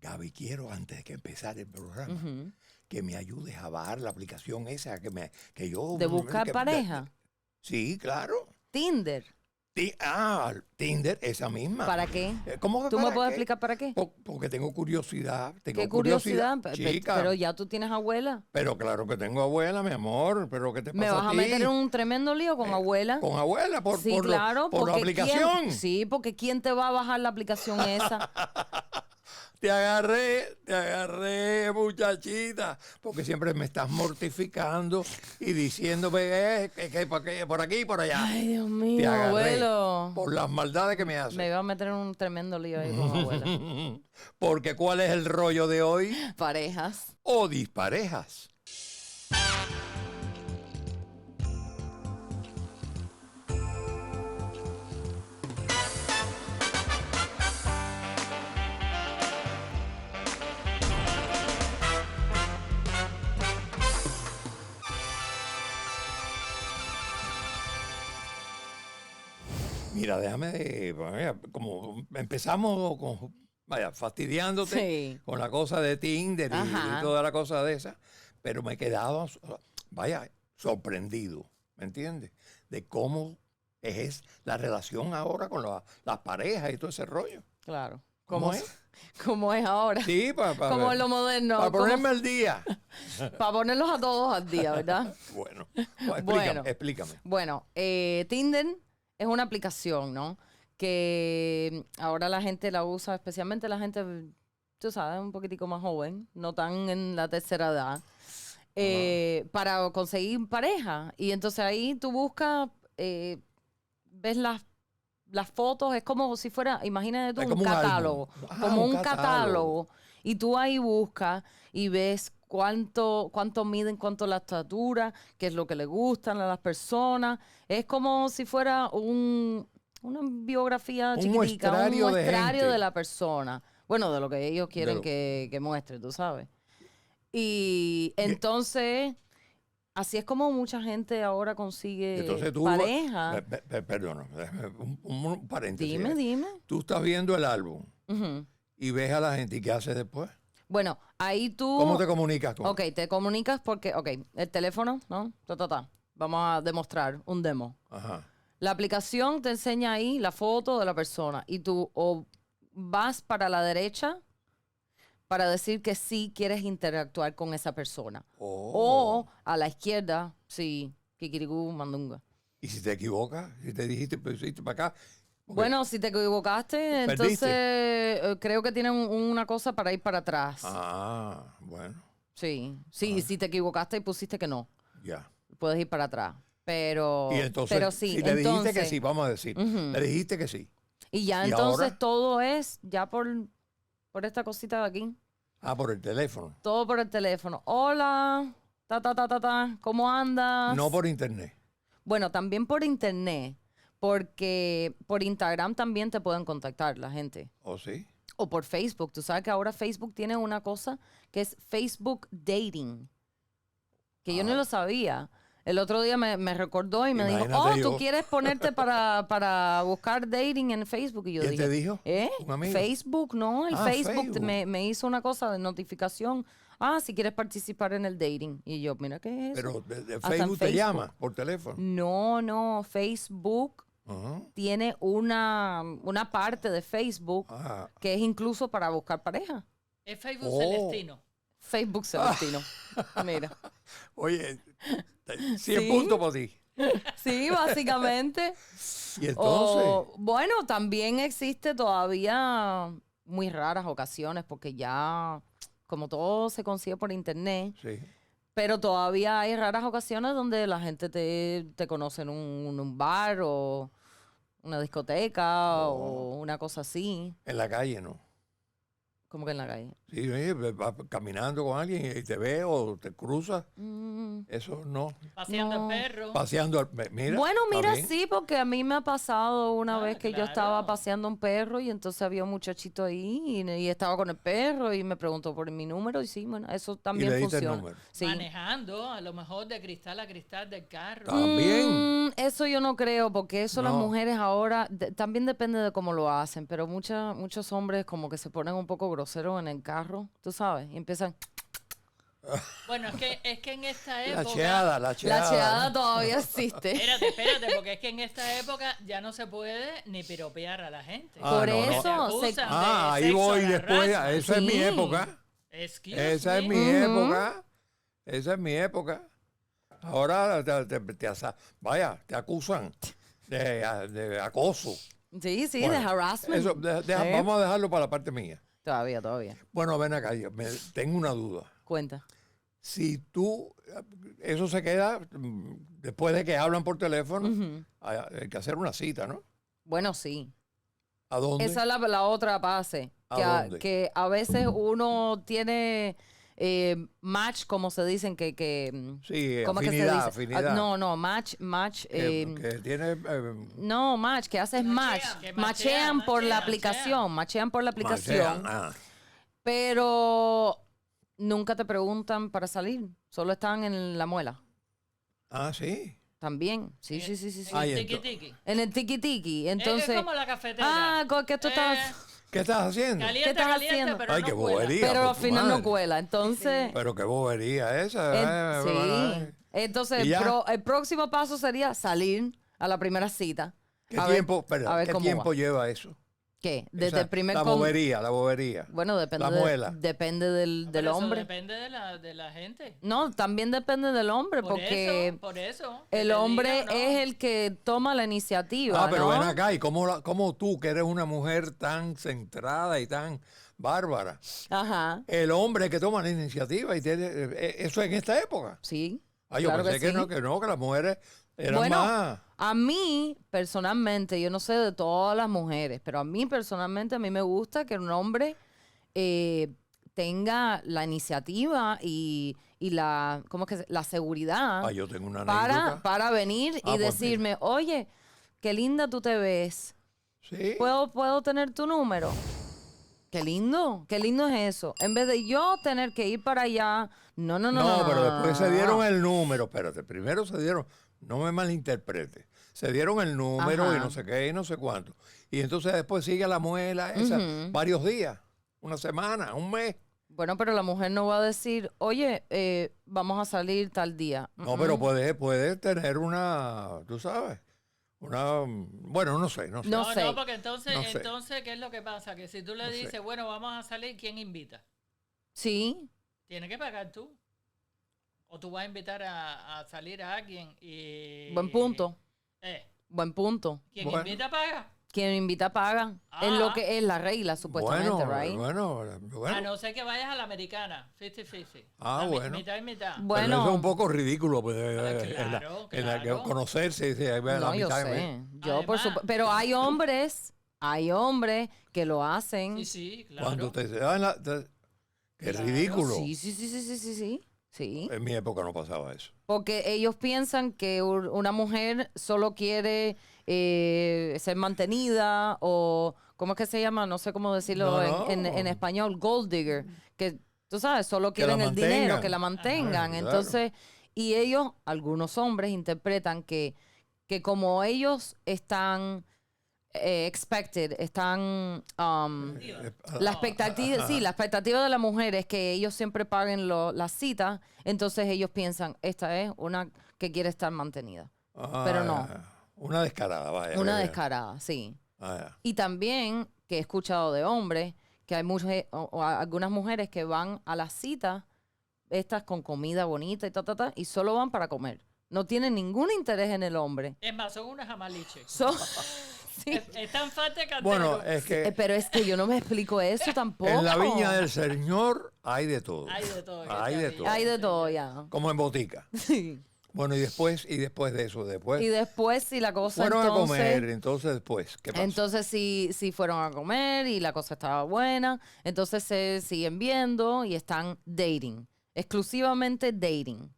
Gaby, quiero antes de que empezar el programa Ujú. que me ayudes a bajar la aplicación esa que yo... De buscar que- pareja. sí, claro. Tinder. Tinder, esa misma. ¿Para qué? ¿Cómo que ¿Tú me para puedes qué? explicar para qué? Porque tengo curiosidad. Qué curiosidad. Chica, Pero ya tú tienes abuela. pero claro que tengo abuela, mi amor. Pero ¿qué te Me pasa vas a a ti? meter en un tremendo lío con abuela. Con abuela, Sí, claro, por la porque aplicación. sí, porque ¿quién te va a bajar la aplicación esa? Te agarré, muchachita, porque siempre me estás mortificando y diciéndome que por aquí y por allá. Ay, Dios Te mío, agarré abuelo. por las maldades que me haces. Me iba a meter en un tremendo lío ahí con abuela. Porque ¿cuál es el rollo de hoy? Parejas. O disparejas. Mira, vaya, como empezamos fastidiándote Sí. con la cosa de Tinder y Ajá. toda la cosa de esa, pero me he quedado, sorprendido, ¿me entiendes? De cómo es la relación ahora con las parejas y todo ese rollo. Claro. ¿Cómo es? Como es ahora. Sí, Como es lo moderno. para ponerme al día. Para ponerlos a todos al día, ¿verdad? Bueno, Bueno. explícame. Bueno, Tinder es una aplicación, ¿no? Que ahora la gente la usa, especialmente la gente, tú sabes, un poquitico más joven, no tan en la tercera edad, para conseguir pareja. Y entonces ahí tú buscas, ves las fotos, es como si fuera, imagínate tú, Es un como un álbum. catálogo, como un catálogo. Y tú ahí buscas y ves cuánto miden, cuánto la estatura, qué es lo que le gustan a las personas. Es como si fuera una biografía Un chiquitica, un muestrario de muestrario gente. de la persona. Bueno, de lo que ellos quieren lo- que muestre, tú sabes. Y entonces, así es como mucha gente ahora consigue Entonces tú, pareja. perdona, un paréntesis. Dime. Tú estás viendo el álbum Ujú. y ves a la gente y ¿qué haces después? Bueno, ahí tú... ¿Cómo te comunicas con Ok, te comunicas porque, el teléfono, ¿no? Vamos a demostrar un demo. Ajá. La aplicación te enseña ahí la foto de la persona y tú o vas para la derecha para decir que sí quieres interactuar con esa persona. Oh. O a la izquierda, sí, kikirikú, mandunga. Y si te equivocas, si te dijiste, pues hiciste para acá. porque- Bueno, si te equivocaste, Perdiste. entonces creo que tienen una cosa para ir para atrás. Ah, bueno, Sí, si te equivocaste y pusiste que no, ya. puedes ir para atrás. Pero, Y entonces, pero sí, si le dijiste que entonces, sí, vamos a decir, le dijiste que sí. y ya ¿Y entonces ahora? todo es ya por esta cosita de aquí. Ah, por el teléfono, Todo por el teléfono. Hola, ¿cómo andas? no por internet. Bueno, también por internet, porque por Instagram también te pueden contactar la gente. ¿O sí? O por Facebook. Tú sabes que ahora Facebook tiene una cosa que es Facebook Dating, que yo no lo sabía. El otro día me recordó y me dijo, Imagínate tú yo. quieres ponerte para buscar dating en Facebook. Y yo ¿Quién dije, te dijo? ¿eh? ¿Un amigo? Facebook, no, el Ah, Facebook Facebook. me hizo una cosa de notificación. Ah, si quieres participar en el dating. Y yo, mira, ¿qué es eso? Pero de Hasta en Facebook te llama por teléfono. No, Facebook Ajá. tiene una parte de Facebook Ah, que es incluso para buscar pareja. Es Facebook Oh. Celestino. Facebook Celestino. Mira. oye, 100 Sí. puntos por ti. Sí, básicamente. Y entonces, Bueno, también existe todavía muy raras ocasiones porque ya, como todo se consigue por internet, sí. pero todavía hay raras ocasiones donde la gente te conoce en un bar o una discoteca o una cosa así, En la calle, ¿no? como que en la calle. Sí, oye, vas caminando con alguien y te ve o te cruza. Mm. Eso no. Paseando No. el perro. Paseando. Mira. Bueno, está mira, bien. sí, porque a mí me ha pasado una Ah, vez que yo claro. estaba paseando un perro y entonces había un muchachito ahí y estaba con el perro y me preguntó por mi número y sí, bueno, eso también le diste el funciona. número. Sí. Manejando, a lo mejor de cristal a cristal del carro. También. Eso yo no creo, porque eso las No. mujeres ahora, también depende de cómo lo hacen, pero muchos hombres como que se ponen un poco groseros en el carro, tú sabes, y empiezan... Bueno, es que en esta La época... cheada, la La cheada. cheada todavía existe. Espérate, porque es que en esta época ya no se puede ni piropear a la gente. Ah, Por no, no. Se eso... acusan Ah, de ahí sexual voy después. harassment. Esa es mi Sí. época. Excuse Esa es me. mi Ujú. época. Esa es mi época. Ahora te acusan de acoso. Sí, sí, Bueno, de harassment. Eso, Sí. vamos a dejarlo para la parte mía. Todavía. Bueno, ven acá, tengo una duda. Cuenta. Si tú, eso se queda después de que hablan por teléfono, Ujú. hay que hacer una cita, ¿no? Bueno, sí. ¿A dónde? Esa es la otra base. ¿A dónde? Que a veces uno tiene match, como se dicen, Sí, ¿cómo es que se afinidad, dice? afinidad. No, match. Que tiene No, match, que haces match. Que Machean por la machean. aplicación. Machean por la aplicación. machean, Pero nunca te preguntan para salir. Solo están en la muela. sí. También. Sí. Ay, Tiki tiki. En el tiki tiki. Es Entonces. como la cafetera. ¿Qué tú estás? ¿Qué estás haciendo? Caliente, ¿Qué estás caliente, haciendo? pero Ay, no qué cuela. bobería. Pero por al tu final no madre. cuela. Entonces. Pero qué bobería esa. Sí. Entonces, ¿Y ya? el próximo paso sería salir a la primera cita. ¿Qué A ver- tiempo, a ver ¿qué cómo tiempo va. lleva eso? ¿Qué? Desde Esa- el primer la bobería. Bueno, Bueno, la muela. depende del Pero eso hombre. depende de la gente. No, también depende del hombre, porque Por eso. que el te hombre digan, ¿no? es el que toma la iniciativa. Pero ¿no? ven acá, ¿y cómo tú, que eres una mujer tan centrada y tan bárbara, Ajá. el hombre que toma la iniciativa y eso en esta época? Sí. Yo claro pensé que sí. que las mujeres eran Bueno, más. a mí, personalmente, yo no sé de todas las mujeres, pero a mí personalmente, a mí me gusta que un hombre tenga la iniciativa y ¿cómo es que la seguridad Yo tengo una anécdota. para venir y Pues decirme, oye, qué linda tú te ves. Sí. ¿Puedo tener tu número? Qué lindo es eso. En vez de yo tener que ir para allá, no. Pero después se no. dieron el número. Espérate, primero se dieron, no me malinterprete, se dieron el número Ajá. y no sé qué y no sé cuánto. Y entonces después sigue la muela esa, Ujú. varios días, una semana, un mes. Bueno, pero la mujer no va a decir, oye, vamos a salir tal día. No, pero puede tener una, tú sabes, bueno, no sé. No No, sé. no, porque entonces, No sé. entonces, ¿qué es lo que pasa? Que si tú le No sé. dices, bueno, vamos a salir, ¿quién invita? Sí, Tienes que pagar tú. O tú vas a invitar a salir a alguien y... buen punto. Buen punto. Quien Bueno. invita paga. Quien invita paga. Es lo que es la regla, supuestamente, right? Bueno. A no ser que vayas a la americana, 50-50. Bueno. Mitad y mitad. Pero Bueno, eso es un poco ridículo, pues, claro, en la que claro. conocerse y decir, ahí ve la no, yo mitad, sé. Yo, por Además- supuesto. Pero hay hombres que lo hacen. Sí, sí, claro. Cuando te se dan qué Claro. ridículo. Sí. En mi época no pasaba eso. Porque ellos piensan que una mujer solo quiere ser mantenida o, ¿cómo es que se llama? No sé cómo decirlo No, no. en español, gold digger. Que, tú sabes, solo Que la quieren el dinero, mantengan. que la mantengan. Claro. Entonces, y ellos, algunos hombres, interpretan que como ellos están expected, están... la expectativa, sí, la expectativa de la mujer es que ellos siempre paguen las citas, entonces ellos piensan, esta es una que quiere estar mantenida. pero no. Una descarada, vaya. Una descarada, sí. Ya. Y también que he escuchado de hombres que hay algunas mujeres que van a las citas, estas con comida bonita y solo van para comer. No tienen ningún interés en el hombre. Es más, son unas amaliches. Sí. Es tan falta que Bueno, es que Pero es que yo no me explico eso tampoco. en la viña del Señor hay de todo. Hay de todo. en Hay esta de vida. todo. Hay de todo ya. Como en botica. Sí. Bueno, y después de eso, Y después si la cosa fueron entonces... a comer, entonces después, ¿qué pasa? Entonces si fueron a comer y la cosa estaba buena, entonces se siguen viendo y están dating. Exclusivamente dating.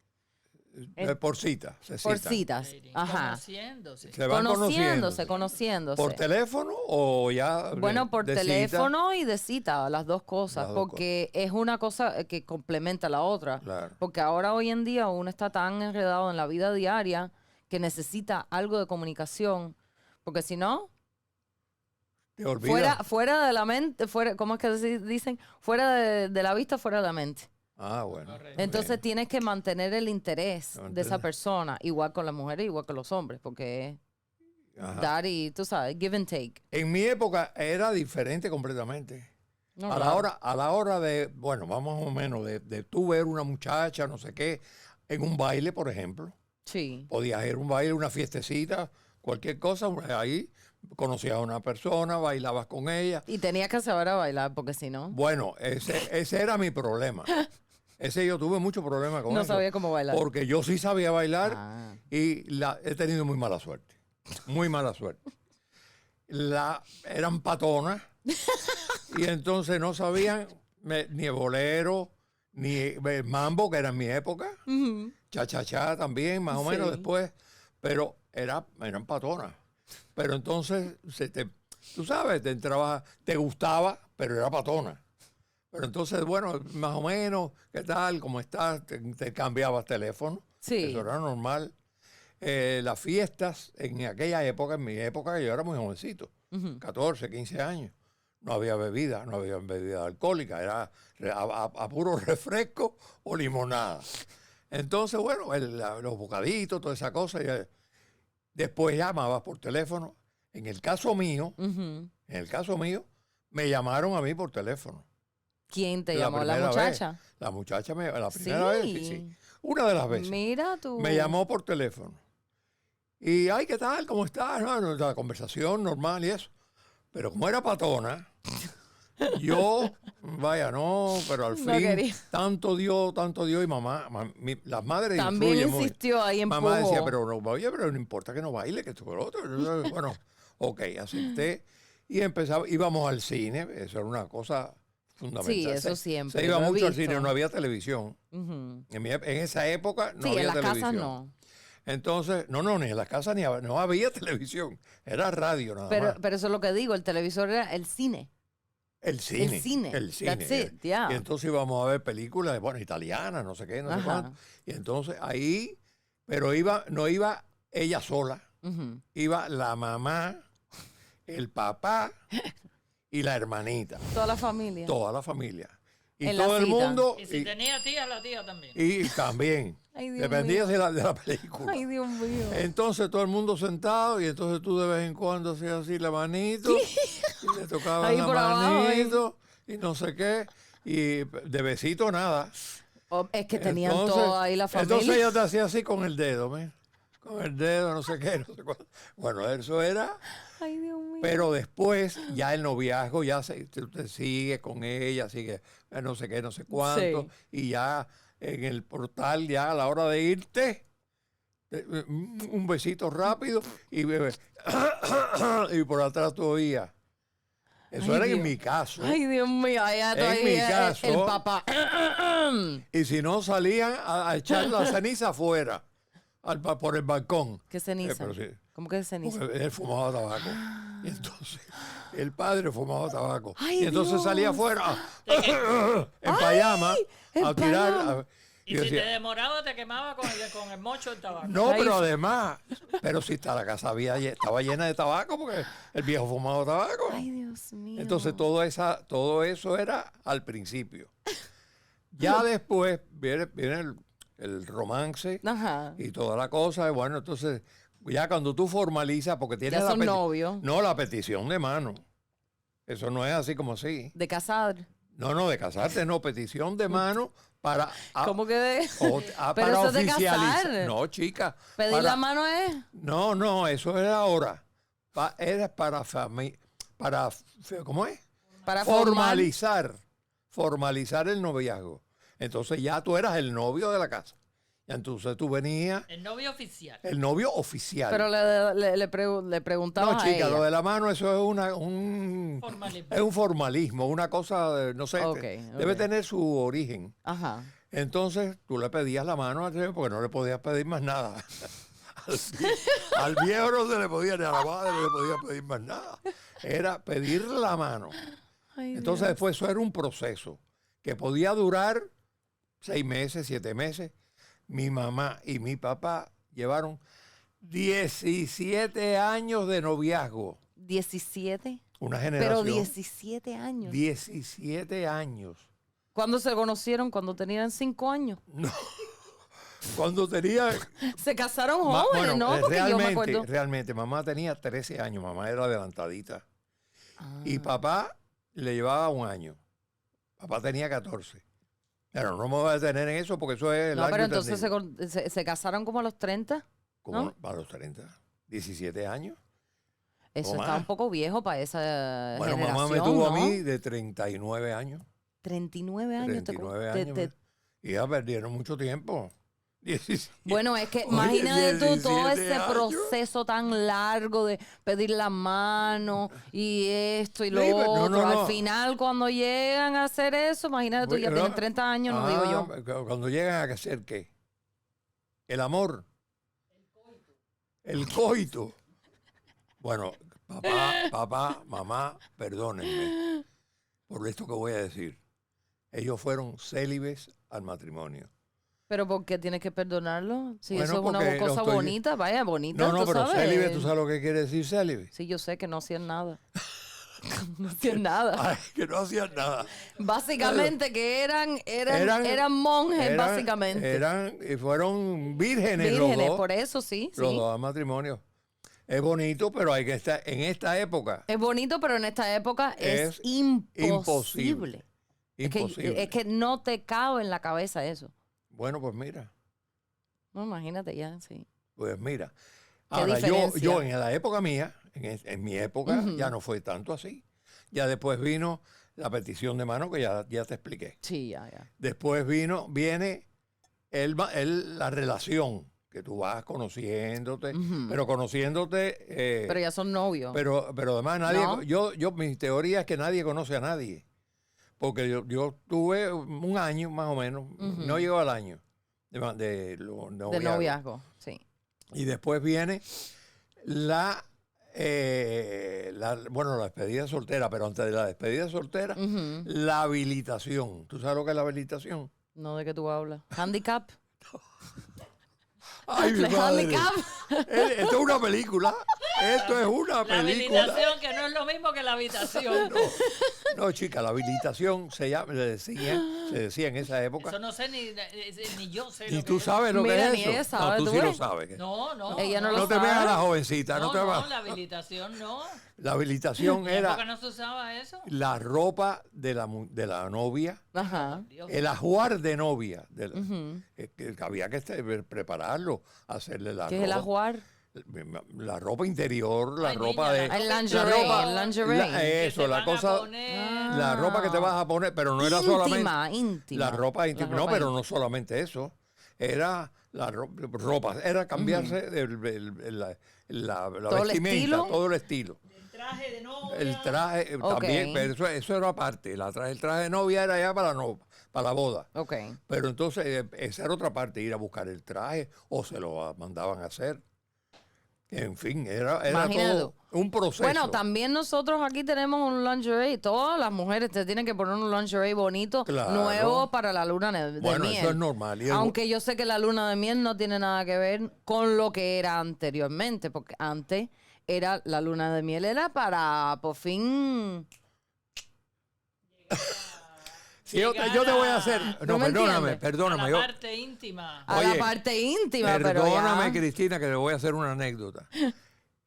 Por cita, se Por citan. citas. Dating, Ajá. Conociéndose. Se van Conociéndose. ¿Por teléfono o ya? Bueno, por de cita? teléfono y de cita, las dos cosas, Las dos porque es una cosa que complementa la otra. Claro. Porque ahora hoy en día uno está tan enredado en la vida diaria que necesita algo de comunicación, porque si no, te olvidas. Fuera de la mente, ¿cómo es que dicen? Fuera de la vista, fuera de la mente. Ah, bueno. Correcto. Entonces tienes que mantener el interés No de esa entiendo. persona, igual con las mujeres, igual con los hombres, porque es Ajá. dar y, tú sabes, give and take. En mi época era diferente completamente. No, A la hora de, bueno, vamos más o menos, de tú ver una muchacha, no sé qué, en un baile, por ejemplo. Sí. Podías ir a un baile, una fiestecita, cualquier cosa, ahí conocías a una persona, bailabas con ella. Y tenías que saber a bailar, porque si no, Bueno, ese era mi problema. Yo tuve mucho problema con no eso. sabía cómo bailar. Porque yo sí sabía bailar Ah. y he tenido muy mala suerte. Muy mala suerte. Eran patonas y entonces no sabían ni el bolero, ni el mambo, que era en mi época. Ujú. Cha-cha-cha también, más o menos Sí. después. Pero eran patonas. Pero entonces, tú sabes, te entraba, te gustaba, pero era patona. Pero entonces, bueno, más o menos, ¿qué tal? ¿Cómo estás? Te cambiabas teléfono. Sí. Eso era normal. Las fiestas, en aquella época, en mi época, yo era muy jovencito, Ujú. 14, 15 años. No había bebida alcohólica, era a puro refresco o limonada. Entonces, bueno, los bocaditos, toda esa cosa. Después llamabas por teléfono. En el caso mío, me llamaron a mí por teléfono. ¿Quién te La llamó? ¿La primera muchacha? La muchacha, la primera vez, sí. Una de las veces. Mira tú. Me llamó por teléfono. Y, ay, ¿qué tal? ¿Cómo estás? No, la conversación normal y eso. Pero como era patona, yo, vaya, no, pero al No fin, quería. tanto dio, y mamá, las madres También influyen mucho. insistió ahí, empujó. Mamá decía, pero no, oye, pero no importa que no baile, que esto con lo otro. Bueno, ok, acepté. Y íbamos al cine, eso era una cosa fundamental. Sí, eso siempre, Se iba lo he mucho al cine, visto. no había televisión. Ujú. En esa época no Sí, había en las televisión. casas no. Entonces, ni en las casas no había televisión, era radio nada más. Pero eso es lo que digo, el televisor era el cine. El cine. El cine. El cine. That's it, yeah. Y entonces íbamos a ver películas, bueno, italianas, no sé qué, no sé Ajá. cuánto. Y entonces ahí, pero no iba ella sola, Ujú. iba la mamá, el papá y la hermanita, Toda la familia. toda la familia. Y En la todo el cita. mundo, Y si tenía tía, la tía también. y también, Ay, Dios dependía mío. de la película. Ay, Dios mío. Entonces todo el mundo sentado y entonces tú de vez en cuando hacías así la manito y le tocaban Ahí la por abajo, manito y no sé qué y de besito nada. Oh, es que tenían Entonces- todo ahí la familia. Entonces ella te hacía así con el dedo, ¿ves? Con el dedo, no sé qué, no sé cuánto. Bueno, eso era, Ay, Dios mío. pero después ya el noviazgo ya te sigue con ella, sigue no sé qué, no sé cuánto Sí. y ya en el portal ya a la hora de irte un besito rápido y bebé. Y por atrás tú oías. Eso Ay, era en Dios. mi caso. Ay, Dios mío. Allá En todavía mi el caso- papá. Y si no, salían a echar la ceniza afuera, por el balcón. ¿Qué ceniza? pero sí, ¿Cómo que ceniza? porque él fumaba tabaco. Y entonces, el padre fumaba tabaco. Ay, y entonces Dios. salía afuera en payama en a tirar. payama. Y y yo si te decía, demoraba, te quemaba con el mocho del tabaco. no, Ay, pero además, pero si está la casa estaba llena de tabaco porque el viejo fumaba tabaco. Ay, Dios mío. Entonces todo eso era al principio. Ya después viene el romance Ajá. y toda la cosa. Y bueno, entonces ya cuando tú formalizas, porque tienes Ya la son novios. no, la petición de mano. Eso no es así como así. De casar. No, de casarte, no, petición de mano para, ¿Cómo que de...? para Pero eso es de oficializar. casar. No, chica. Pedir para- la mano es... No, eso era ahora. Era ¿cómo es? Para formar. Formalizar el noviazgo. Entonces ya tú eras el novio de la casa. Y entonces tú venías, El novio oficial. el novio oficial. Pero le preguntabas no, a chica, ella. lo de la mano, eso es Formalismo. es un formalismo, una cosa, no sé, Ok, debe ok. tener su origen. Ajá. Entonces tú le pedías la mano al señor porque no le podías pedir más nada. Al viejo no se le podía, ni a la madre no le podía pedir más nada. Era pedir la mano. Ay, Entonces después eso era un proceso que podía durar 6 meses, 7 meses. Mi mamá y mi papá llevaron 17 años de noviazgo. 17. Una Pero generación. 17 años. 17 años. ¿Cuándo se conocieron? Cuando tenían 5 años. Cuando tenía... Se casaron jóvenes, ¿no? Porque yo me acuerdo. realmente, mamá tenía 13 años, mamá era adelantadita. Ah. Y papá le llevaba 1 año. Papá tenía 14. Pero no me voy a detener en eso porque eso es No, largo pero y entonces tendido. se casaron como a los 30. Como ¿no? para los 30, 17 años. Eso O está más. un poco viejo para esa Bueno, generación, mamá me tuvo ¿no? a mí de 39 años. 39 años. 39 años. Y ya perdieron mucho tiempo. 17. Bueno, es que Oye, imagínate tú todo 17 ese años. proceso tan largo de pedir la mano y esto y lo Sí, pero otro. no. Al final, cuando llegan a hacer eso, imagínate tú, ya Bueno, tienen 30 años, no digo yo. Cuando llegan a hacer qué? El amor. El coito. Bueno, papá, mamá, perdónenme por esto que voy a decir. Ellos fueron célibes al matrimonio. Pero ¿por qué tienes que perdonarlo? Si Bueno, eso es una porque lo cosa estoy- bonita, vaya, bonita, No, tú pero sabes. célibe, ¿tú sabes lo que quiere decir célibe? Sí, yo sé que no hacían nada. No hacían nada. Ay, que no hacían nada. Básicamente que eran monjes, básicamente. Y fueron vírgenes, Vírgenes, los dos. por eso sí, Los sí. dos matrimonios. Es bonito, pero hay que estar en esta época. Es bonito, pero en esta época es Es imposible. Imposible. Es que no te cabe en la cabeza eso. Bueno, pues mira. No, imagínate ya, sí. Pues mira. ¿Qué Ahora, diferencia? yo en la época mía, en mi época, Ujú. ya no fue tanto así. Ya después vino la petición de mano que ya te expliqué. Sí, ya. Después viene la relación, que tú vas conociéndote, Ujú. pero conociéndote... Pero ya son novios. pero además nadie... ¿No? Mi teoría es que nadie conoce a nadie. Porque yo tuve 1 año más o menos, Ujú. no llegó al año de de noviazgo. noviazgo, sí. Y después viene la despedida soltera, pero antes de la despedida soltera, Ujú. la habilitación. ¿Tú sabes lo que es la habilitación? No, ¿de qué tú hablas? ¿Handicap? Ay, mi ¿De madre. handicap? Esto es una película. Esto es una La película. habilitación, que no es lo mismo que la habitación. No, chica, la habilitación se decía en esa época. Eso no sé ni yo sé Y lo tú que sabes lo Mira, que ni es ella eso. sabe, No, tú ¿tú sí lo ves? sabes. No. Ella no lo No te sabe. veas a la jovencita, no te veas. la habilitación no. La habilitación ¿En época era no se usaba eso? la ropa de la novia, Ajá. Dios. el ajuar de novia. Ujú. Que había que prepararlo, hacerle la ¿Qué es el ropa. ajuar? La ropa interior, la Ay, ropa niña, de... la El ropa lingerie, ropa- el lingerie. eso, Que se la van a cosa... poner. La ropa que te vas a poner, pero no era solamente... íntima. La ropa íntima. La No, ropa pero íntima. no solamente eso. Era la ropa, era cambiarse la ¿Todo el vestimenta, estilo? todo el estilo. El traje de novia. El traje Ok. también, pero eso era aparte. El traje de novia era ya para la boda. Ok. Pero entonces esa era otra parte, ir a buscar el traje o se lo mandaban a hacer. En fin, era Imagínate. todo un proceso. Bueno, también nosotros aquí tenemos un lingerie. Todas las mujeres te tienen que poner un lingerie bonito, Claro. nuevo para la luna de Bueno, miel. eso es normal. Y es- Aunque yo sé que la luna de miel no tiene nada que ver con lo que era anteriormente, porque antes la luna de miel era para por fin. si yo te voy a hacer... ¿No me entiendes? A Perdóname. la Yo, parte íntima. A Oye, la parte íntima, pero perdóname, ya. Cristina, que le voy a hacer una anécdota.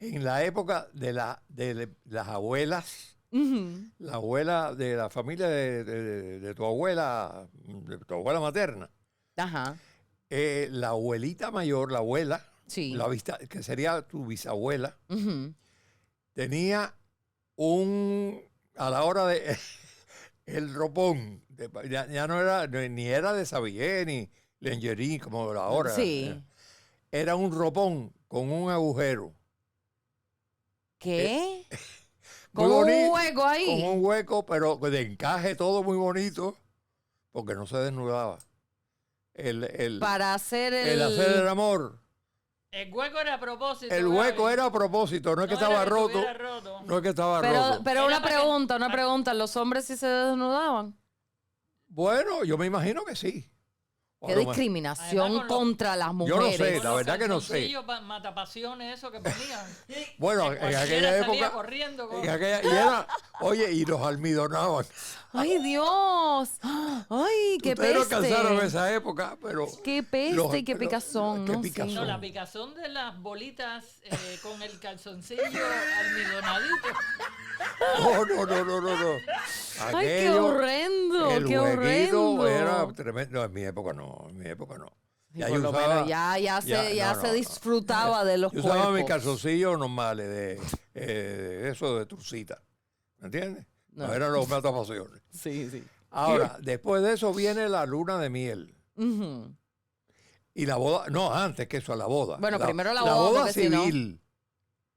En la época de las abuelas, Ujú. la abuela de la familia de tu abuela materna, Ajá. la abuelita mayor, la abuela, Sí. que sería tu bisabuela, Ujú. tenía a la hora de el ropón, ya no era, ni era de Savillé ni lingerie como ahora. Sí. Era un ropón con un agujero. ¿Qué? Muy Con un boni- hueco ahí. Con un hueco, pero de encaje todo muy bonito, porque no se desnudaba. Para hacer El hacer el amor. El hueco era a propósito. El hueco era a propósito, no es que estaba roto. No es que estaba roto. Pero Era una para que- pregunta. ¿Los hombres sí se desnudaban? Bueno, yo me imagino que sí. Qué Ahora, discriminación Además, con los- contra las Yo no mujeres. sé, Con la los verdad que no sé. calzoncillos matapasiones, eso que ponían. Bueno, Que en cualquiera aquella salía época, corriendo con- oye, y los almidonaban. ¡Ay, Dios! ¡Ay, qué Ustedes no alcanzaron peste! esa época, pero... ¡Qué peste y qué picazón! qué ¿no? Sí. picazón. No, la picazón de las bolitas con el calzoncillo almidonadito. No. ¡Ay, qué Aquello, horrendo! el ¡Qué huequito horrendo! era tremendo. No, en mi época no. Sí, Ya por yo lo usaba- menos ya no, se no. disfrutaba de los Yo usaba mis cuerpos. calzoncillos normales de eso de trucita. ¿Me entiendes? No. No eran los matapasiones. Sí, sí. Ahora, después de eso viene la luna de miel. Ujú. Y la boda, no, antes que eso, la boda. Bueno, primero la La boda, boda porque si no- civil.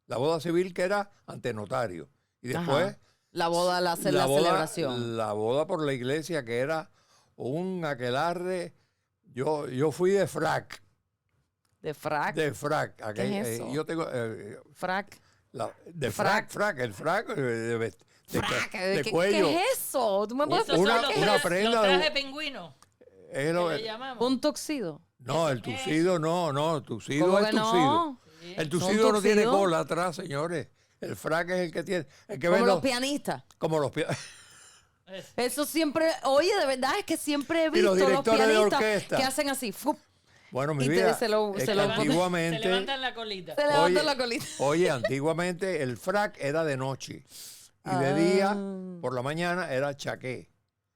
La boda civil que era ante notario. Y después Ajá. La boda, la celebración. La boda por la iglesia que era un aquelarre. Yo fui de frac. De frac. De frac. ¿Qué es eso? Yo tengo Frac. de Frac. frac, el frac Frac. de ¿Qué, cuello. ¿Qué es eso? ¿Tú me puedes Esos Una- son los una trajes- prenda los de- trajes pingüinos, Es lo- que le llamamos. un tuxido? no, el tucido no, tucido ¿Cómo es que tucido. no? Sí. El ¿Son tucido no tiene tuxidos? cola atrás, señores. El frac es el que tiene. El que Como ven los los- pianistas. como los pies. Es- Eso siempre, oye, de verdad es que siempre he Y visto los los directores de pianistas orquesta. que hacen así, ¡fup! Bueno, mi Y te- vida. se lo- es se que lo- se antiguamente. levantan la colita. se levantan Oye, la colita. Oye, antiguamente el frac era de noche. Y de Ah. día, por la mañana, era chaqué.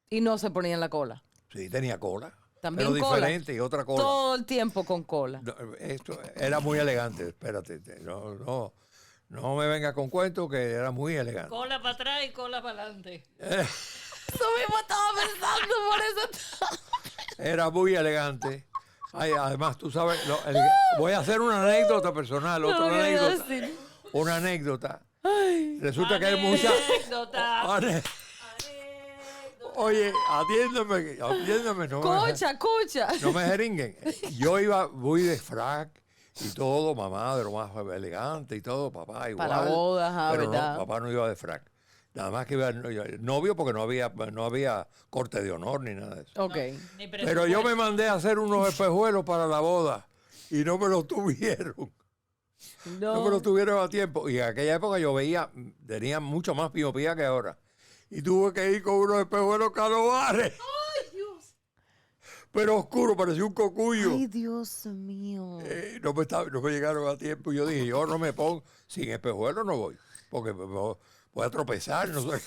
Y no se ponían la cola. Sí, tenía cola. También pero cola. diferente y otra cola. Todo el tiempo con cola. No, esto era muy elegante, espérate. No me vengas con cuentos que era muy elegante. Cola para atrás y cola para adelante. Eso mismo estaba pensando, por eso. Era muy elegante. Ay, además, tú sabes, voy a hacer una anécdota personal, otra No, ¿qué iba a anécdota. decir? Una anécdota. Resulta que hay muchas... Anécdota. Oye, atiéndeme, Escucha. no me jeringuen. Yo voy de frac y todo, mamá de lo más elegante y todo, papá igual. Para bodas, ajá, pero ¿verdad? no, papá no iba de frac. Nada más que iba el novio porque no había corte de honor ni nada de eso. Ok. Ni Pero yo me presupuesto. mandé a hacer unos espejuelos para la boda y no me los tuvieron. No me los tuvieron a tiempo. Y en aquella época yo tenía mucho más miopía que ahora. Y tuve que ir con unos espejuelos calobares. ¡Ay, Dios! Pero oscuro, parecía un cocuyo. Ay, Dios mío. No me llegaron a tiempo. Y yo dije, yo no me pongo, sin espejuelos no voy. Porque voy a tropezar, no sé.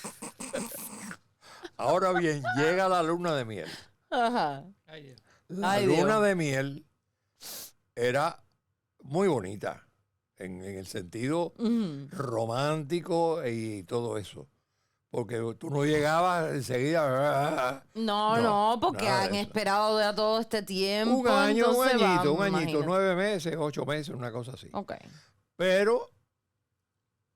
Ahora bien, llega la luna de miel. Ajá. Ay, Dios. La Ay, luna Dios. de miel era muy bonita en el sentido Ujú. romántico y todo eso. Porque tú no llegabas enseguida. No, No, no, porque nada de han eso. esperado ya todo este tiempo. Un año, entonces un vamos, añito, imagínate. 9 meses, 8 meses, una cosa así. Ok. Pero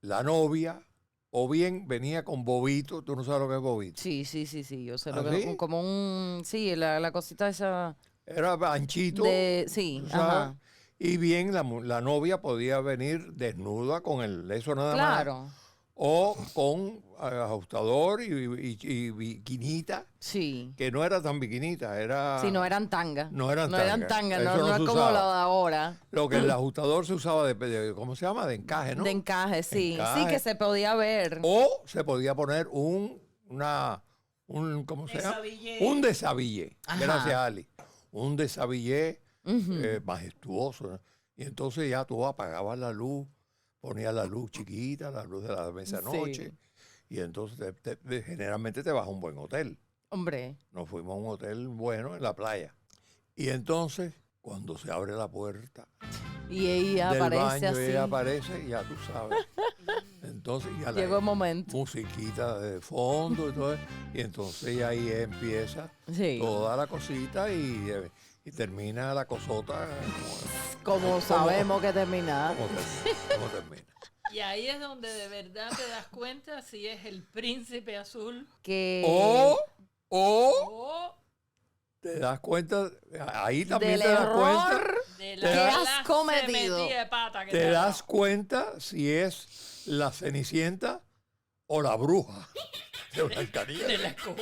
la novia, o bien venía con bobito, tú no sabes lo que es bobito. Sí, yo sé ¿Ah, lo que sí? como un, sí, la cosita esa Era anchito. de, sí, tú sabes, ajá. Y bien, la novia podía venir desnuda con eso nada más. Claro, O con ajustador y biquinita, sí. que no era tan biquinita, era... Sí, no eran tangas. No eran tanga, tangas. no, Eso no no es se como usaba. la de ahora. Lo que el ajustador se usaba ¿cómo se llama? De encaje, ¿no? De encaje, sí. Encaje. Sí, que se podía ver. O se podía poner ¿cómo se llama? Desabillé. Un desabillé. Ajá. Gracias, Ali. Un desabillé Ujú. majestuoso, ¿no? Y entonces ya tú apagabas la luz, ponías la luz chiquita, la luz de la medianoche, y entonces generalmente te vas a un buen hotel. Hombre, Nos fuimos a un hotel bueno en la playa. Y entonces, cuando se abre la puerta y ella del aparece baño, así. ella aparece, ya tú sabes. Entonces ya Llegó el momento. musiquita de fondo y todo eso. Y entonces ahí empieza Sí. toda la cosita y termina la cosota Como sabemos que termina. como termina. Y ahí es donde de verdad te das cuenta si es el príncipe azul Que O o te das cuenta, ahí también del te das cuenta, error de Te la das clase cometido. metida de pata que te te das da. cuenta si es la Cenicienta o la bruja de de Blancanieves. la escoba.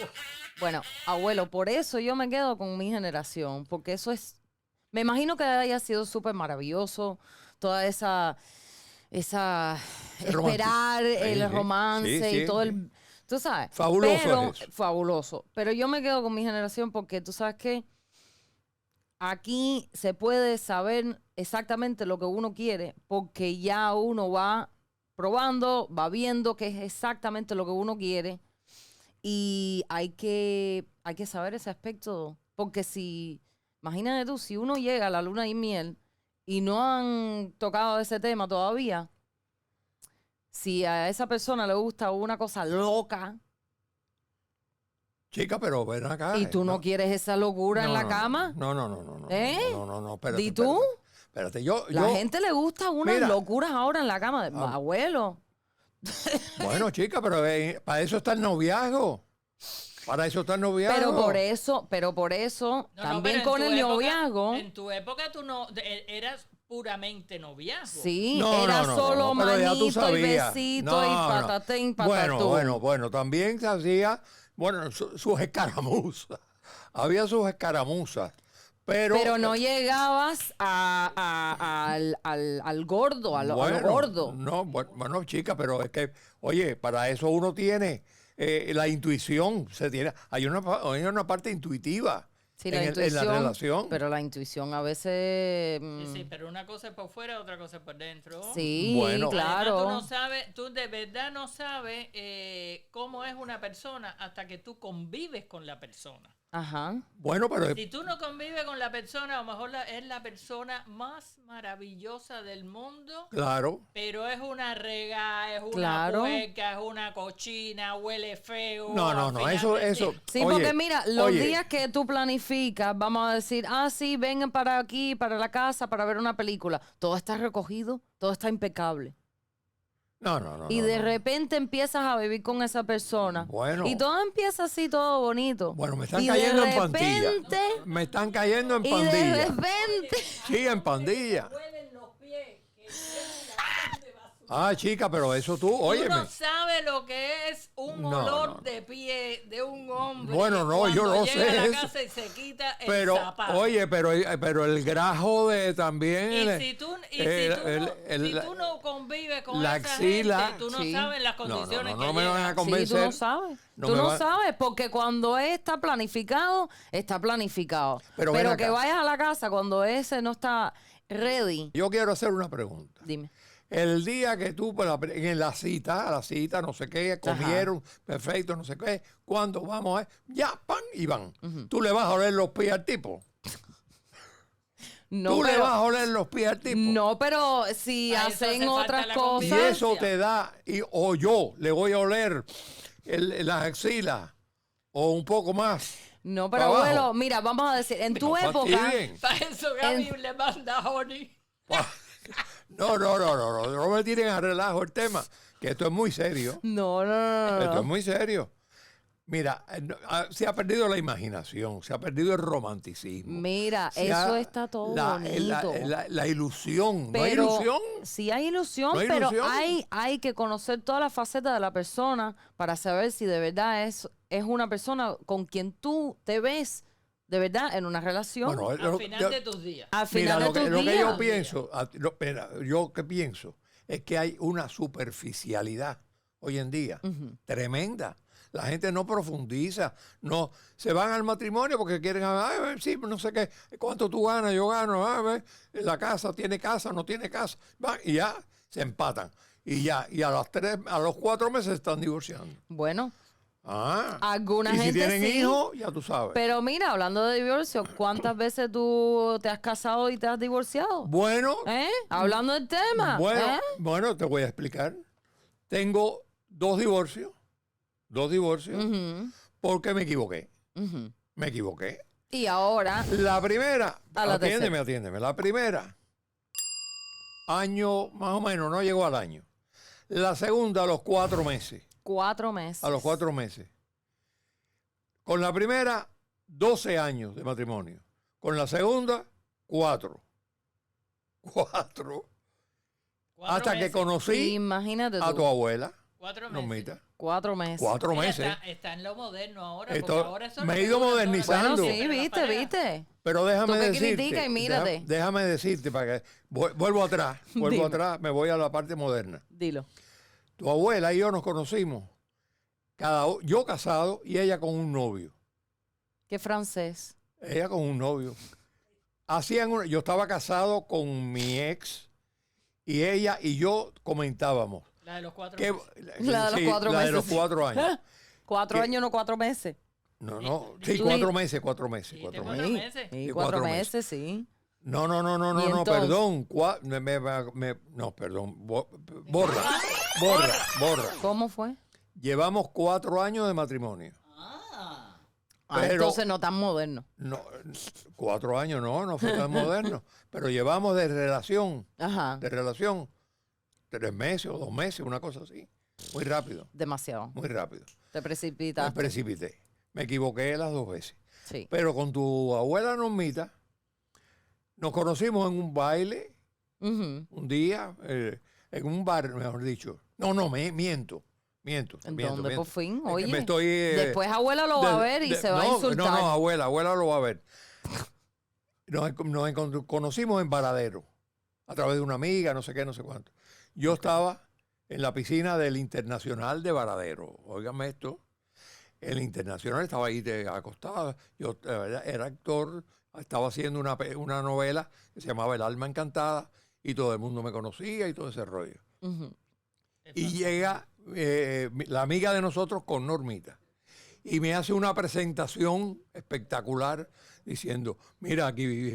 Bueno, abuelo, por eso yo me quedo con mi generación, porque eso es, me imagino que haya sido súper maravilloso, toda esa Ese esperar romanticismo. Sí, el sí. romance Sí, y todo sí. el, tú sabes. Fabuloso Pero, es eso. fabuloso. Pero yo me quedo con mi generación porque tú sabes que aquí se puede saber exactamente lo que uno quiere porque ya uno va probando, va viendo que es exactamente lo que uno quiere y hay que saber ese aspecto porque si, imagínate tú, si uno llega a la luna y miel y no han tocado ese tema todavía, si a esa persona le gusta una cosa loca Chica, pero ven acá. y tú no quieres esa locura en la cama, ¿eh? Espérate, ¿Di tú? espérate. La gente le gusta unas mira, locuras ahora en la cama. ah, Abuelo. bueno, chica, pero para eso está el noviazgo. Para eso está el noviazgo. Pero por eso, No, también pero con en el tu época- noviazgo, En tu época tú no eras puramente noviazgo. sí, No, era no, no, solo no, pero ya tú manito y sabías. besito y No, no. patatín, patatú. Bueno, también se hacía, bueno, sus escaramuzas. Había sus escaramuzas. Pero no llegabas al gordo, a lo gordo. No, bueno, chica, pero es que, oye, para eso uno tiene la intuición, hay una parte intuitiva Sí, en la relación. pero la intuición a veces... Sí, pero una cosa es por fuera, otra cosa es por dentro. sí, Bueno. claro. Además, tú de verdad no sabes cómo es una persona hasta que tú convives con la persona. Ajá. Bueno, pero Si tú no convives con la persona, a lo mejor es la persona más maravillosa del mundo, claro. pero es una rega, es una Claro. puerca, es una cochina, huele feo. No, al final eso. del día. Sí, oye, porque mira, los oye, días que tú planificas, vamos a decir, sí, vengan para aquí, para la casa, para ver una película, todo está recogido, todo está impecable. No. Y de repente empiezas a vivir con esa persona. Bueno. Y todo empieza así, todo bonito. Bueno, me están Y cayendo de en pandilla. repente- Me están cayendo en Y de pandilla. repente... Sí, en pandilla. Huelen los pies, que tienen la gente basura. Ah, chica, pero eso tú, Tú óyeme. no sabes lo que es un No, olor no. de pie de un hombre. Bueno, no, yo cuando no llega sé a la eso. casa y se quita el Pero, zapato. oye, pero el grajo de también. Y si tú no convives con la esa axila. gente, tú no Sí. sabes las condiciones no que me van a llegan. Sí, convencer. tú no sabes. No Tú me no va- sabes, porque cuando está planificado, está planificado. Pero ven que acá. vayas a la casa cuando ese no está ready. Yo quiero hacer una pregunta. Dime. El día que tú, en la cita, no sé qué, comieron, perfecto, no sé qué, ¿cuándo vamos a ya, pan, y van. Tú le vas a oler los pies al tipo. No, Tú le pero, vas a oler los pies al tipo. no, pero si Para eso hacen hace falta otras la Y cosas. convivencia. eso te da, o yo le voy a oler las axilas o un poco más. No, pero Para abuelo, abajo. mira, vamos a decir, en tu No época, fastidien. Para eso Gaby le manda a Honey. No me tiren a relajo el tema, que esto es muy serio. no. Esto es muy serio. Mira, se ha perdido la imaginación, se ha perdido el romanticismo. Mira, Se eso ha- está todo la, bonito. la ilusión. ¿No hay Pero ilusión? sí hay ilusión, ¿No hay pero ilusión? hay que conocer todas las facetas de la persona para saber si de verdad es una persona con quien tú te ves de verdad en una relación. Bueno, Al final de tus días. al mira, final de tus lo que días. yo pienso, yo que pienso, es que hay una superficialidad hoy en día tremenda. La gente no profundiza, no se van al matrimonio porque quieren, sí, no sé qué, cuánto tú ganas, yo gano, la casa, tiene casa, no tiene casa, van, y ya se empatan. Y a los 4 meses se están divorciando. Bueno, Ah, alguna y si gente tienen sí. hijos, ya tú sabes. Pero mira, hablando de divorcio, ¿cuántas veces tú te has casado y te has divorciado? Bueno, Hablando del tema. bueno, te voy a explicar. Tengo 2 divorcios. 2 divorcios. Ujú, Porque me equivoqué. ujú. Me equivoqué. Y ahora, La primera, A la atiéndeme. La primera, año más o menos, no llegó al año. La segunda, a los 4 meses. 4 meses. A los 4 meses. Con la primera, 12 años de matrimonio. Con la segunda, 4. 4. Hasta que conocí Imagínate a tú. tu abuela. 4 meses. Normita. 4 meses. 4 Mira, meses. está en lo moderno ahora. Esto- Porque ahora eso es me lo he que ido dura toda la modernizando. vida. Bueno, sí, Pero la viste, pareja- viste. Pero déjame Tú que decirte. criticas y mírate. Déjame decirte para que. Vuelvo atrás. Dime. Me voy a la parte moderna. Dilo. Tu abuela y yo nos conocimos. Yo casado y ella con un novio. ¿Qué francés? Ella con un novio. Yo estaba casado con mi ex y ella y yo comentábamos. La de los 4 que- meses. La de los 4 la de los meses. 4 años. 4 ¿Qué? años, no 4 meses. No. Sí, Tú 4 di- meses, 4 meses. Sí, 4 tengo meses. cuatro Sí, meses. sí, Sí, 4 4 meses, sí. No, ¿Y entonces? perdón. No, perdón. Borra. ¿Cómo fue? Llevamos 4 años de matrimonio. Ah, Pero- entonces no tan moderno. No, 4 años no fue tan moderno. Pero llevamos de relación Ajá, 3 meses o 2 meses, una cosa así. Muy rápido, demasiado. muy rápido. Te Me precipitaste. precipité. Me equivoqué las 2 veces. Sí. Pero con tu abuela Normita, nos conocimos en un baile, Ujú. un día, en un bar, mejor dicho. Miento. ¿En dónde, por fin? Es que Oye, me estoy, después abuela lo va a ver y se va a insultar. No, abuela lo va a ver. Conocimos en Varadero, a través de una amiga, no sé qué, no sé cuánto. Yo estaba en la piscina del Internacional de Varadero. Óigame esto. El Internacional estaba ahí acostado. Yo era actor, estaba haciendo una novela que se llamaba El alma encantada y todo el mundo me conocía y todo ese rollo. Ujú. Y llega la amiga de nosotros con Normita y me hace una presentación espectacular diciendo, mira aquí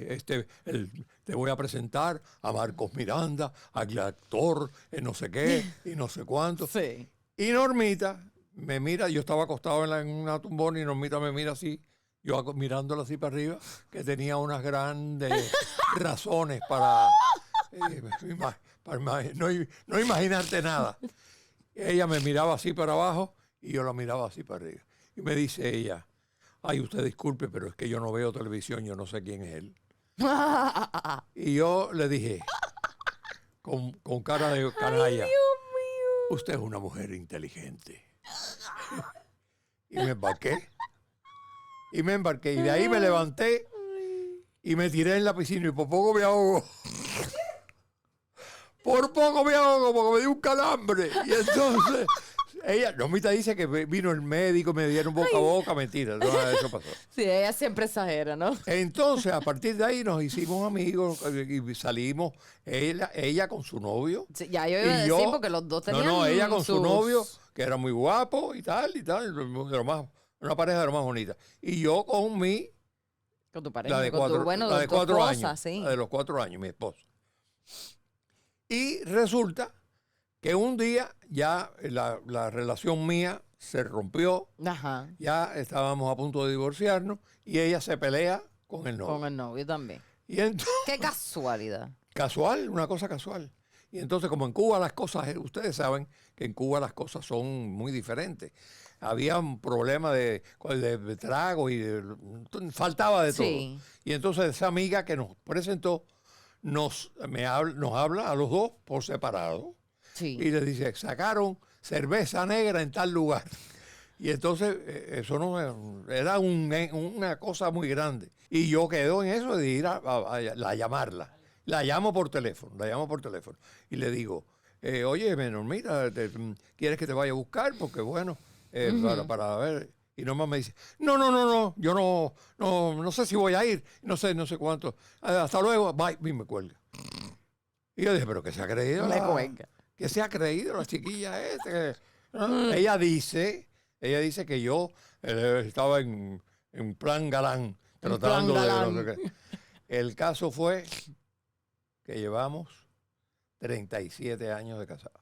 te voy a presentar a Marcos Miranda, al actor, no sé qué y no sé cuánto. Sí. Y Normita me mira, yo estaba acostado en una tumbona y Normita me mira así, yo mirándola así para arriba, que tenía unas grandes razones para no imaginarte nada. Ella me miraba así para abajo y yo la miraba así para arriba. Y me dice ella, ay, usted disculpe, pero es que yo no veo televisión, yo no sé quién es él. Y yo le dije, con cara de canalla, usted es una mujer inteligente. Y me embarqué. Y de ahí me levanté y me tiré en la piscina y por poco me ahogo. Por poco me ahogo porque me dio un calambre. Y entonces, Normita dice que vino el médico, me dieron boca a boca, mentira, no, eso pasó. Sí, ella siempre exagera, ¿no? Entonces, a partir de ahí nos hicimos amigos y salimos, ella con su novio. Sí, ya yo iba a y decir porque los dos tenían ella con su sus- novio, que era muy guapo y tal, una pareja de lo más bonita. Y yo con Con tu pareja, la de con 4 tu, bueno, la de tu 4 esposa, años, sí. la de los 4 años, mi esposa. Y resulta que un día ya la relación mía se rompió, Ajá. ya estábamos a punto de divorciarnos y ella se pelea con el novio. Con el novio también. Y entonces, Qué casualidad. casual, una cosa casual. Y entonces, como en Cuba las cosas, ustedes saben que en Cuba las cosas son muy diferentes. Había un problema de trago y faltaba de todo. Sí. Y entonces esa amiga que nos presentó nos habla a los dos por separado Sí. y le dice, sacaron cerveza negra en tal lugar. Y entonces eso no era una cosa muy grande. Y yo quedo en eso de ir a llamarla. La llamo por teléfono. Y le digo, oye, Normita, ¿quieres que te vaya a buscar? Porque bueno, para ver. Y nomás me dice, no, yo no sé si voy a ir, no sé cuánto. Hasta luego, bye, y me cuelga. Y yo dije, pero que se ha creído. Me cuelga. Que se ha creído la chiquilla ¿no? Ella dice que yo estaba en plan galán, tratando plan de... El caso fue que llevamos 37 años de casados.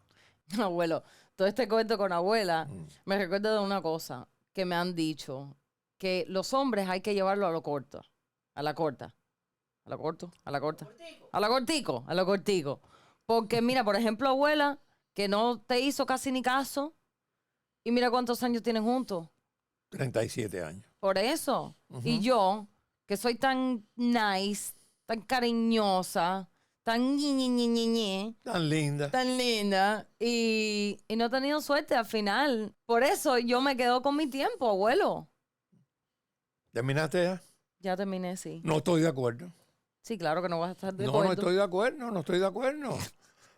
Abuelo, todo este cuento con abuela Mm. me recuerda de una cosa que me han dicho, que los hombres hay que llevarlo a lo corto, a la corta. ¿A la corto? ¿A la corta? ¿A la cortico? A lo cortico. Porque mira, por ejemplo, abuela, que no te hizo casi ni caso, y mira cuántos años tienen juntos. 37 años. Por eso. Ujú. Y yo, que soy tan nice, tan cariñosa, tan ñi, Tan linda. tan linda, y no he tenido suerte al final. Por eso yo me quedo con mi tiempo, abuelo. ¿Terminaste ya? Ya terminé, sí. No estoy de acuerdo. Sí, claro que no vas a estar de No, acuerdo. no estoy de acuerdo, no estoy de acuerdo.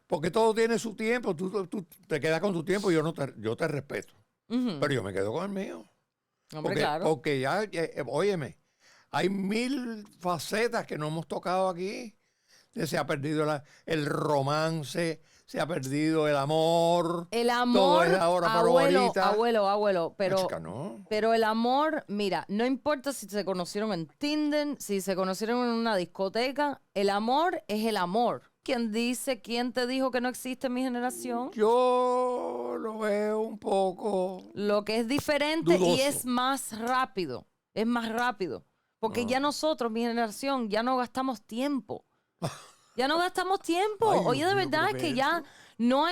Porque todo tiene su tiempo. Tú te quedas con tu tiempo y yo te respeto. Ujú. Pero yo me quedo con el mío. Hombre, Porque, claro. porque ya, óyeme, hay 1000 facetas que no hemos tocado aquí. Se ha perdido el romance, se ha perdido el amor. El Todo amor, es ahora, pero abuelo, ahorita. abuelo, pero... Chica, no. Pero el amor, mira, no importa si se conocieron en Tinder, si se conocieron en una discoteca, el amor es el amor. ¿Quién te dijo que no existe en mi generación? Yo lo veo un poco. Lo que es diferente y Dudoso. es más rápido, Porque ya nosotros, mi generación, ya no gastamos tiempo. Ya no gastamos tiempo. Ay, Oye, Dios de mío, verdad pero que ve ya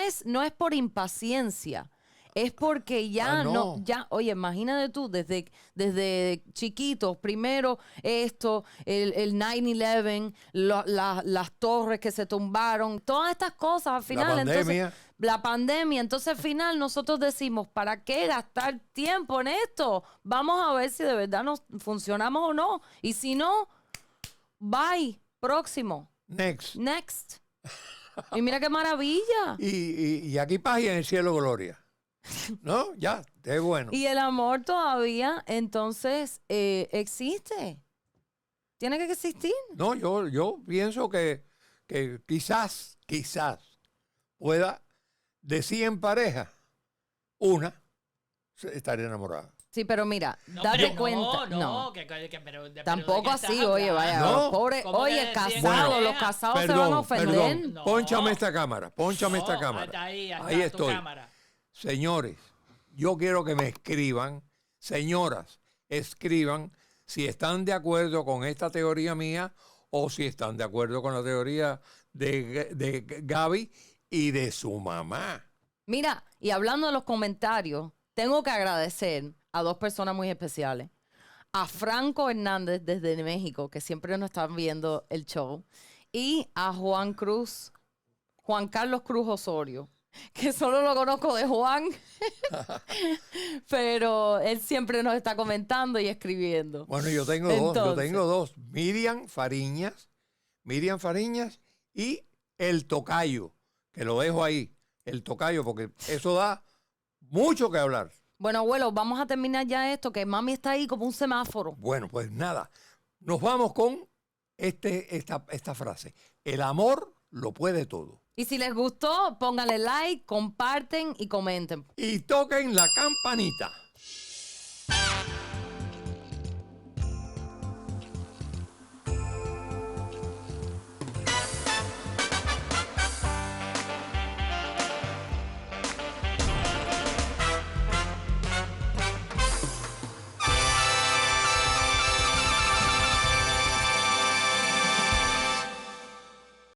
eso. no es por impaciencia. Es porque ya Ah, no. oye, imagínate tú, desde chiquitos, primero esto, el 9/11, las torres que se tumbaron, todas estas cosas al final. pandemia. Entonces, la pandemia. Entonces al final nosotros decimos, ¿para qué gastar tiempo en esto? Vamos a ver si de verdad nos funcionamos o no. Y si no, bye, próximo, Next. next. Y mira qué maravilla. Y aquí paz y en el cielo gloria. ¿No? Ya, es bueno. Y el amor todavía, entonces, existe. Tiene que existir. No, yo pienso que quizás pueda, de 100 parejas, una estaría enamorada. Sí, pero mira, No, date pero cuenta. No, pero Tampoco ¿de qué estás así, oye, vaya. hablando? No. Pobre, ¿Cómo que oye, de 100 casados, parejas? los casados se van a ofender. Perdón. No. Pónchame esta cámara, pónchame esta No, cámara. ahí Ahí está tu estoy. cámara. Señores, yo quiero que me escriban, señoras, escriban si están de acuerdo con esta teoría mía o si están de acuerdo con la teoría de Gaby y de su mamá. Mira, y hablando de los comentarios, tengo que agradecer a dos personas muy especiales. A Franco Hernández desde México, que siempre nos están viendo el show, y a Juan Carlos Cruz Osorio, que solo lo conozco de Juan, pero él siempre nos está comentando y escribiendo. Bueno, yo tengo dos. Miriam Fariñas y el tocayo, que lo dejo ahí, el tocayo, porque eso da mucho que hablar. Bueno, abuelo, vamos a terminar ya esto, que mami está ahí como un semáforo. Bueno, pues nada, nos vamos con esta frase. El amor lo puede todo. Y si les gustó, pónganle like, comparten y comenten. Y toquen la campanita.